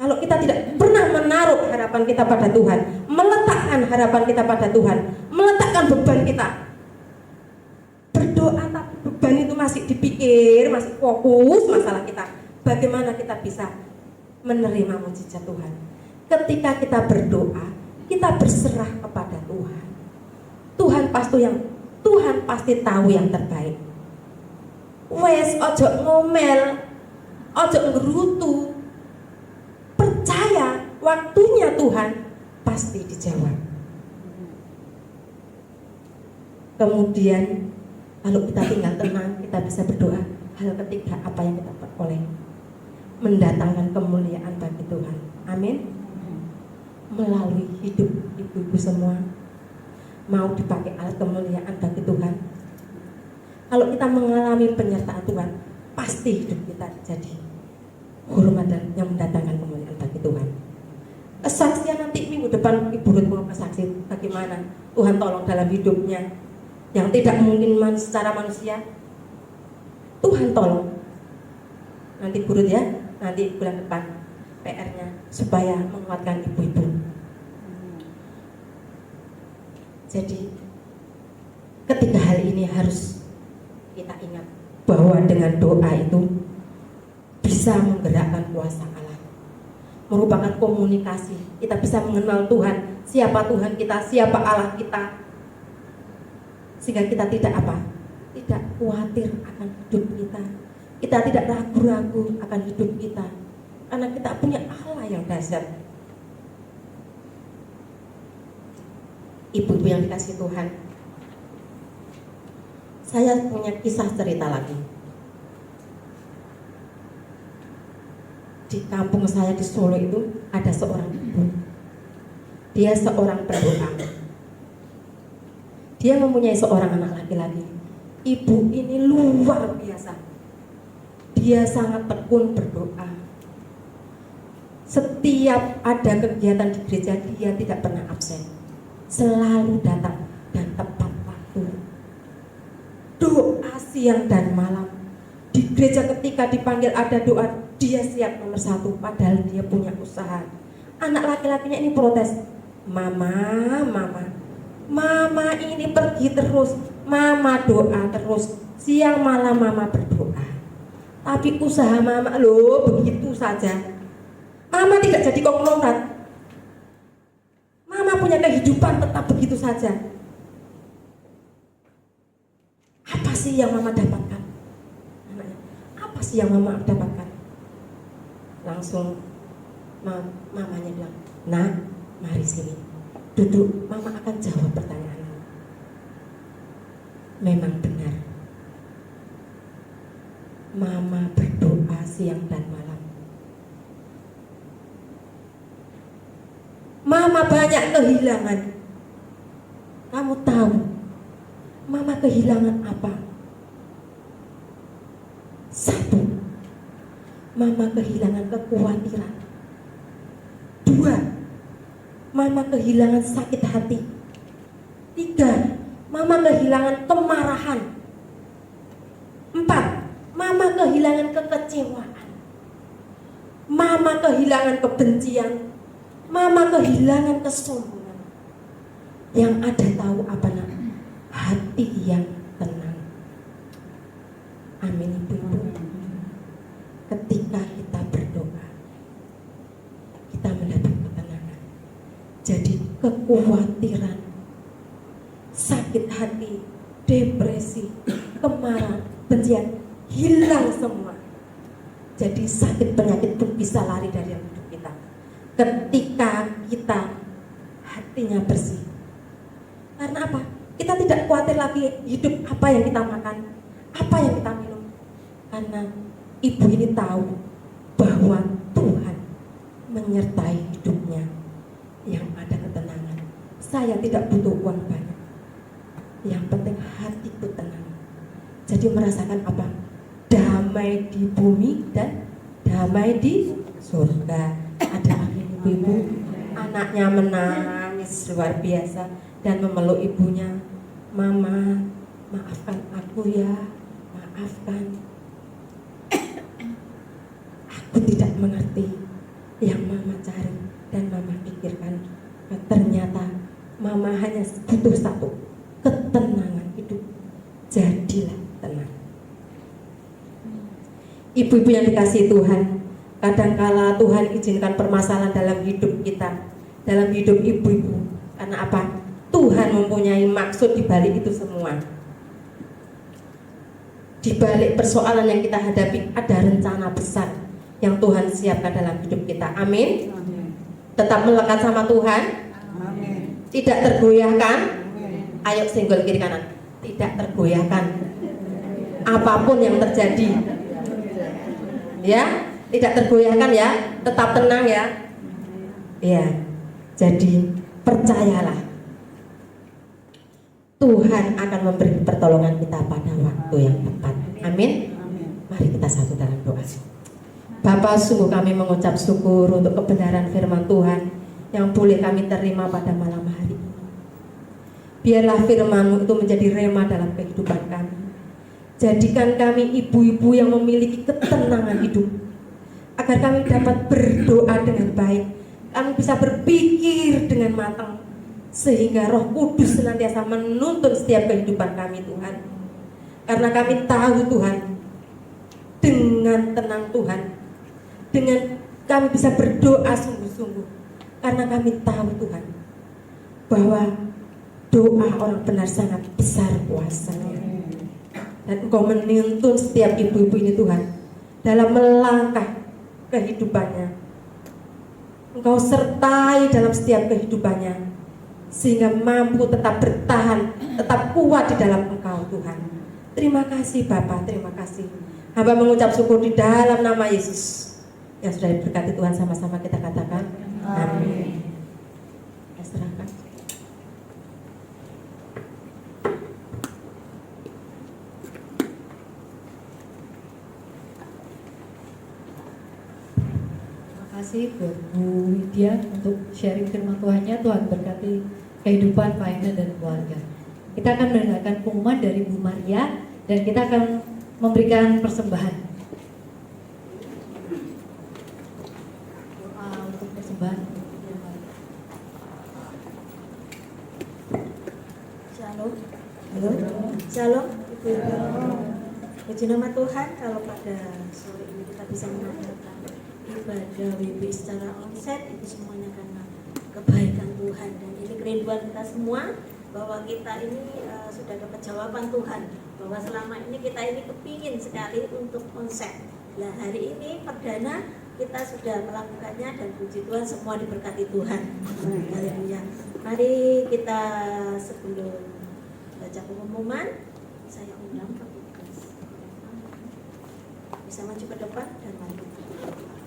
[SPEAKER 6] Kalau kita tidak pernah menaruh harapan kita pada Tuhan, meletakkan harapan kita pada Tuhan, meletakkan beban kita. Berdoa tapi beban itu masih dipikir, masih fokus masalah kita. Bagaimana kita bisa menerima mujizat Tuhan? Ketika kita berdoa, kita berserah kepada Tuhan. Tuhan pasti tahu yang terbaik. Wes ojo ngomel, ojo ngerutu. Percaya waktunya Tuhan pasti dijawab. Kemudian kalau kita tinggal tenang, kita bisa berdoa. Hal ketiga, apa yang kita peroleh? Mendatangkan kemuliaan bagi Tuhan. Amin. Melalui hidup ibu-ibu semua, mau dipakai alat kemuliaan bagi Tuhan. Kalau kita mengalami penyertaan Tuhan, pasti hidup kita jadi hormat dan yang mendatangkan kemuliaan bagi Tuhan. Kesaksian nanti minggu depan Ibu Ruth mau kesaksi bagaimana Tuhan tolong dalam hidupnya yang tidak mungkin secara manusia. Tuhan tolong. Nanti Ibu Ruth ya, nanti bulan depan PR-nya supaya menguatkan ibu-ibu. Jadi ketiga hal ini harus kita ingat bahwa dengan doa itu bisa menggerakkan kuasa Allah, merupakan komunikasi. Kita bisa mengenal Tuhan, siapa Tuhan kita, siapa Allah kita, sehingga kita tidak tidak khawatir akan hidup kita. Kita tidak ragu-ragu akan hidup kita, karena kita punya Allah yang dahsyat. Ibu-ibu yang dikasihi Tuhan, saya punya kisah cerita lagi. Di kampung saya di Solo itu ada seorang ibu. Dia seorang pendoa. Dia mempunyai seorang anak laki-laki. Ibu ini luar biasa. Dia sangat tekun berdoa. Setiap ada kegiatan di gereja, dia tidak pernah absen. Selalu datang dan tepat waktu. Doa siang dan malam. Di gereja ketika dipanggil ada doa, dia siap nomor 1, padahal dia punya usaha. Anak laki-lakinya ini protes, Mama ini pergi terus, Mama doa terus, siang malam Mama berdoa. Tapi usaha Mama begitu saja. Mama tidak jadi konglomerat. Mama punya kehidupan tetap begitu saja. Apa sih yang Mama dapatkan? Apa sih yang Mama dapatkan? Langsung mamanya bilang, Nah, mari sini, duduk, Mama akan jawab pertanyaanmu. Memang benar, Mama berdoa siang dan malam. Mama banyak kehilangan. Kamu tahu Mama kehilangan apa? Satu, Mama kehilangan kekhawatiran. Dua, Mama kehilangan sakit hati. Tiga, Mama kehilangan kemarahan. Empat, Mama kehilangan kekecewaan. Mama kehilangan kebencian. Mama kehilangan kesombongan. Yang ada tahu apa nak? Hati yang tenang. Amin ibu-ibu. Ketika kita berdoa, kita mendapat ketenangan. Jadi kekhawatiran, sakit hati, depresi, kemarahan, bencian hilang semua. Jadi sakit penyakit pun bisa lari dari hidup kita ketika kita hatinya bersih. Karena apa? Kita tidak khawatir lagi hidup apa yang kita makan, apa yang kita minum. Karena ibu ini tahu bahwa Tuhan menyertai hidupnya, yang ada ketenangan. Saya tidak butuh uang banyak, yang penting hatiku tenang. Jadi merasakan apa? Damai di bumi dan damai di surga. Ada amin ibu-ibu. Anaknya menangis luar biasa dan memeluk ibunya. Mama, maafkan aku ya, maafkan. Aku tidak mengerti yang Mama cari dan Mama pikirkan. Ternyata Mama hanya butuh satu, ketenangan hidup. Jadilah tenang. Ibu-ibu yang dikasihi Tuhan, kadangkala Tuhan izinkan permasalahan dalam hidup kita, dalam hidup ibu-ibu. Karena apa? Tuhan mempunyai maksud di balik itu semua. Di balik persoalan yang kita hadapi ada rencana besar yang Tuhan siapkan dalam hidup kita. Amin. Tetap melekat sama Tuhan.
[SPEAKER 5] Amin.
[SPEAKER 6] Tidak tergoyahkan. Ayo senggol kiri kanan. Tidak tergoyahkan. Apapun yang terjadi, ya, tidak tergoyahkan ya. Tetap tenang ya. Ya. Jadi percayalah, Tuhan akan memberi pertolongan kita pada waktu yang tepat. Amin. Mari kita satu dalam doa. Bapa, sungguh kami mengucap syukur untuk kebenaran firman Tuhan yang boleh kami terima pada malam hari ini. Biarlah firman-Mu itu menjadi rema dalam kehidupan kami. Jadikan kami ibu-ibu yang memiliki ketenangan hidup, agar kami dapat berdoa dengan baik, kami bisa berpikir dengan matang, sehingga Roh Kudus senantiasa menuntun setiap kehidupan kami Tuhan. Karena kami tahu Tuhan, dengan tenang Tuhan, dengan kami bisa berdoa sungguh-sungguh, karena kami tahu Tuhan bahwa doa orang benar sangat besar kuasanya. Dan Engkau menuntun setiap ibu-ibu ini Tuhan dalam melangkah kehidupannya. Engkau sertai dalam setiap kehidupannya, sehingga mampu tetap bertahan, tetap kuat di dalam Engkau Tuhan. Terima kasih Bapa, terima kasih. Hamba mengucap syukur di dalam nama Yesus. Yang sudah diberkati Tuhan, sama-sama kita katakan amin. Kita serahkan.
[SPEAKER 4] Terima kasih buat Bu Widya untuk sharing firman Tuhannya. Tuhan berkati kehidupan Pak Ena dan keluarga. Kita akan mendengarkan pengumuman dari Bu Maria dan kita akan memberikan persembahan. Doa untuk persembahan.
[SPEAKER 7] Shalom. Halo. Shalom. Puji nama Tuhan, kalau pada sore ini kita bisa mengadakan ibadah WB secara onsite, itu semuanya karena kebaikan Tuhan. Dan ini kerinduan kita semua, bahwa kita ini sudah dapat jawaban Tuhan, bahwa selama ini kita ini kepingin sekali untuk onsite. Nah hari ini perdana kita sudah melakukannya, dan puji Tuhan semua diberkati Tuhan. Haleluya. Mari kita sebelum baca pengumuman, saya undang Pak Lukas. Bisa maju ke depan dan mari kita berdoa.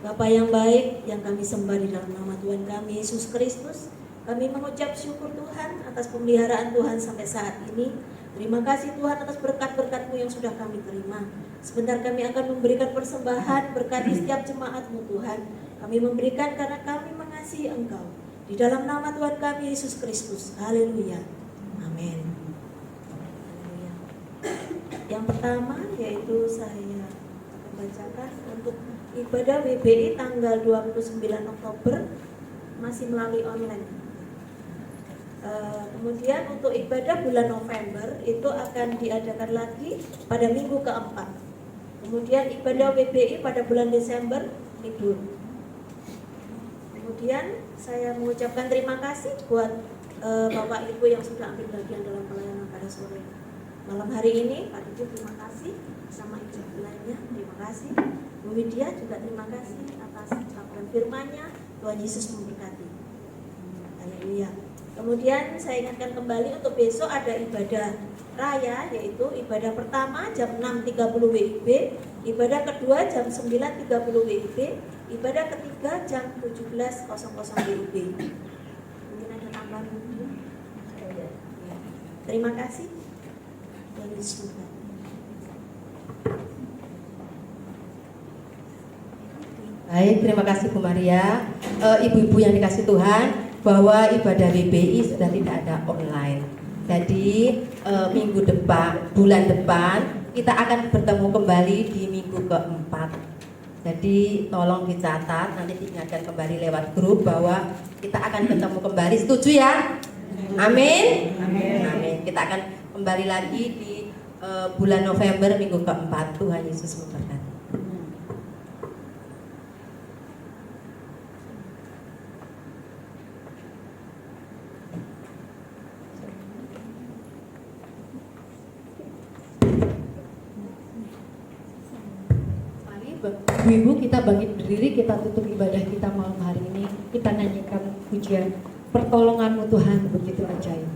[SPEAKER 7] Bapa yang baik yang kami sembah di dalam nama Tuhan kami Yesus Kristus, kami mengucap syukur Tuhan atas pemeliharaan Tuhan sampai saat ini. Terima kasih Tuhan atas berkat-berkat-Mu yang sudah kami terima. Sebentar kami akan memberikan persembahan berkati setiap jemaat-Mu Tuhan. Kami memberikan karena kami mengasihi Engkau. Di dalam nama Tuhan kami Yesus Kristus. Haleluya. Amin. Haleluya. Yang pertama yaitu saya akan bacakan untuk ibadah WBI tanggal 29 Oktober masih melalui online. Kemudian untuk ibadah bulan November itu akan diadakan lagi pada minggu keempat. Kemudian ibadah WBI pada bulan Desember libur. Kemudian saya mengucapkan terima kasih buat Bapak Ibu yang sudah ambil bagian dalam pelayanan pada sore malam hari ini. Pak Ibu terima kasih, sama ibu lainnya terima kasih. Bu Widya juga terima kasih atas urapan firman-Nya. Tuhan Yesus memberkati. Haleluya. Kemudian saya ingatkan kembali untuk besok ada ibadah raya, yaitu ibadah pertama jam 6.30 WIB, ibadah kedua jam 9.30 WIB, ibadah ketiga jam 17.00 WIB. Mungkin ada tambahan? Terima kasih. Tuhan Yesus memberkati.
[SPEAKER 6] Baik, terima kasih Bu Maria. Ibu-ibu yang dikasih Tuhan, bahwa ibadah WBI sudah tidak ada online. Jadi minggu depan, bulan depan kita akan bertemu kembali di minggu keempat. Jadi tolong dicatat, nanti diingatkan kembali lewat grup bahwa kita akan bertemu kembali. Setuju ya? Amin. Amin. Kita akan kembali lagi di bulan November minggu keempat. Tuhan Yesus memberkati.
[SPEAKER 2] Ibu-ibu kita bangkit berdiri, kita tutup ibadah kita malam hari ini. Kita nyanyikan pujian pertolongan-Mu Tuhan begitu ajaib.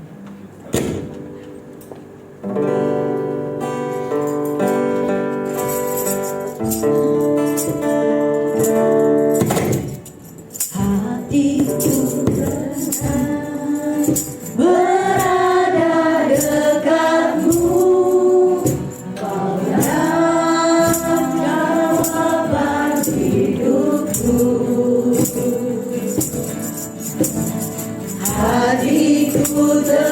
[SPEAKER 1] Hatiku tenang berada dekatmu. Kau yang jawaban hidupku. Hatiku tenang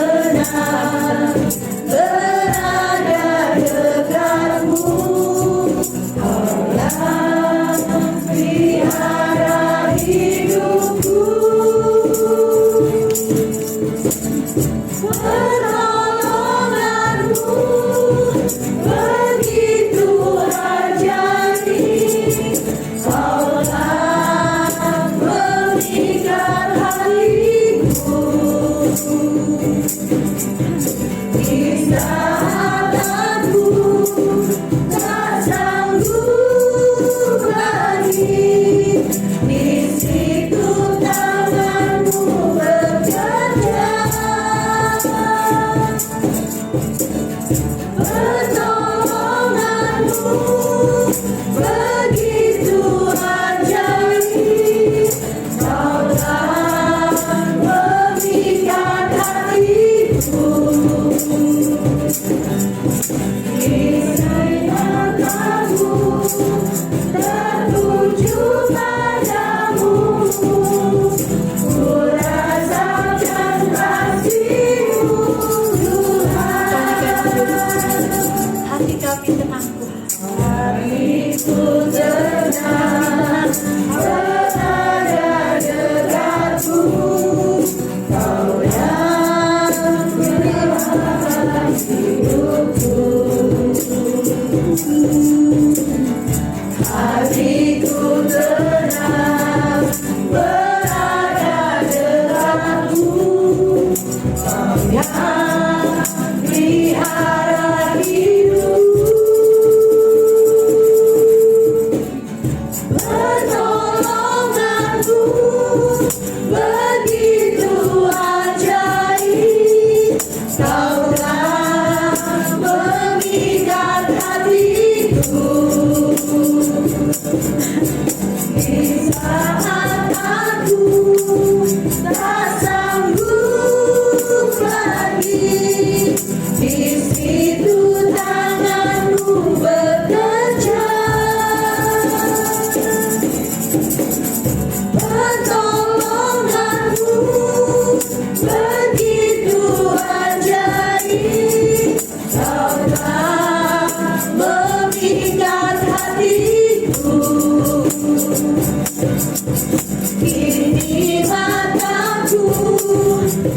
[SPEAKER 1] Kini mataku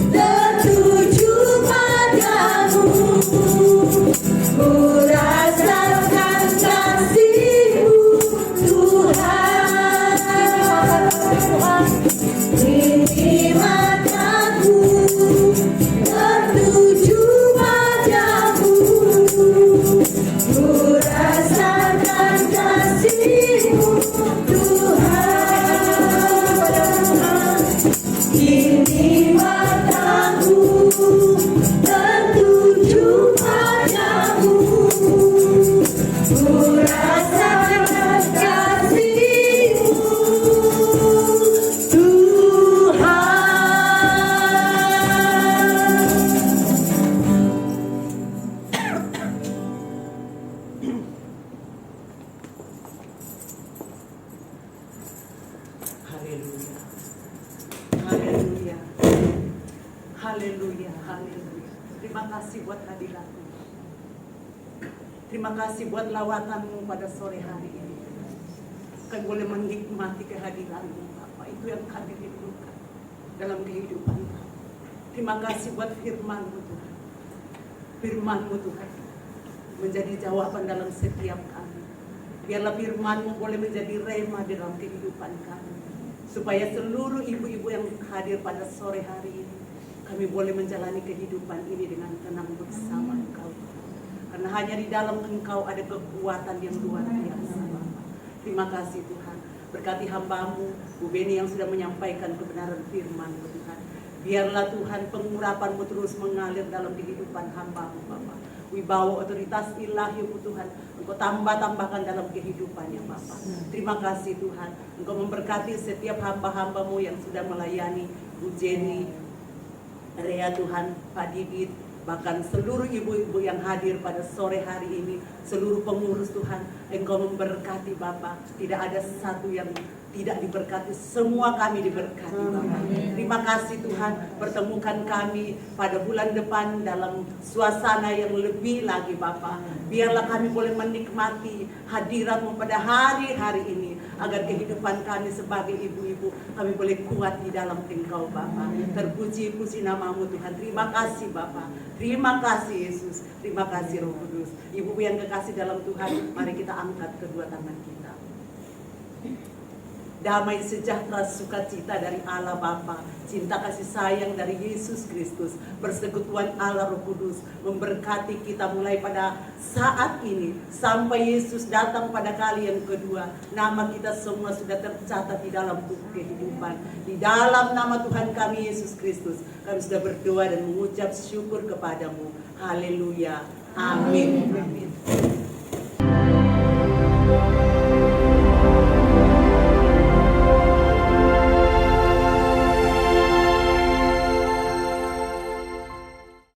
[SPEAKER 1] tertuju padamu, ku rasakan kasih-Mu Tuhan. Kini mataku tertuju padamu, ku rasakan kasih-Mu Tuhan. Kini mataku tertuju padamu, ku rasakan kasih-Mu
[SPEAKER 5] Haleluya. Haleluya. Haleluya. Haleluya. Terima kasih buat hadirat-Mu. Terima kasih buat lawatan-Mu pada sore hari ini. Kami boleh menikmati kehadiran-Mu, Bapak. Itu yang kami rindukan dalam kehidupan kami. Terima kasih buat firman-Mu, Tuhan. Firman-Mu, Tuhan, menjadi jawaban dalam setiap kami. Biarlah firman-Mu boleh menjadi rema dalam kehidupan kami. Supaya seluruh ibu-ibu yang hadir pada sore hari ini, kami boleh menjalani kehidupan ini dengan tenang bersama Engkau. Karena hanya di dalam Engkau ada kekuatan yang luar biasa, Bapak. Terima kasih Tuhan. Berkati hamba-Mu, Bu Beni yang sudah menyampaikan kebenaran firman-Mu, Tuhan. Biarlah Tuhan pengurapan-Mu terus mengalir dalam kehidupan hamba-Mu, Bapak. Wibawa otoritas ilahi-Mu, Tuhan, Engkau tambahkan dalam kehidupannya, Bapak. Terima kasih Tuhan. Engkau memberkati setiap hamba-hamba-Mu yang sudah melayani, Bu Jenny, Rea Tuhan, Pak Didit, bahkan seluruh ibu-ibu yang hadir pada sore hari ini, seluruh pengurus Tuhan, Engkau memberkati Bapak. Tidak ada satu yang tidak diberkati, semua kami diberkati Bapak. Terima kasih Tuhan, pertemukan kami pada bulan depan dalam suasana yang lebih lagi Bapak. Biarlah kami boleh menikmati hadirat-Mu pada hari-hari ini, agar kehidupan kami sebagai ibu-ibu, kami boleh kuat di dalam Engkau Bapak. Terpuji-puji nama-Mu Tuhan. Terima kasih Bapak. Terima kasih Yesus. Terima kasih Roh Kudus. Ibu yang kekasih dalam Tuhan, mari kita angkat kedua tangan kita. Damai sejahtera sukacita dari Allah Bapa, cinta kasih sayang dari Yesus Kristus, persekutuan Allah Roh Kudus memberkati kita mulai pada saat ini sampai Yesus datang pada kali yang kedua. Nama kita semua sudah tercatat di dalam buku kehidupan. Di dalam nama Tuhan kami Yesus Kristus, kami sudah berdoa dan mengucap syukur kepadamu. Haleluya. Amin. Amin.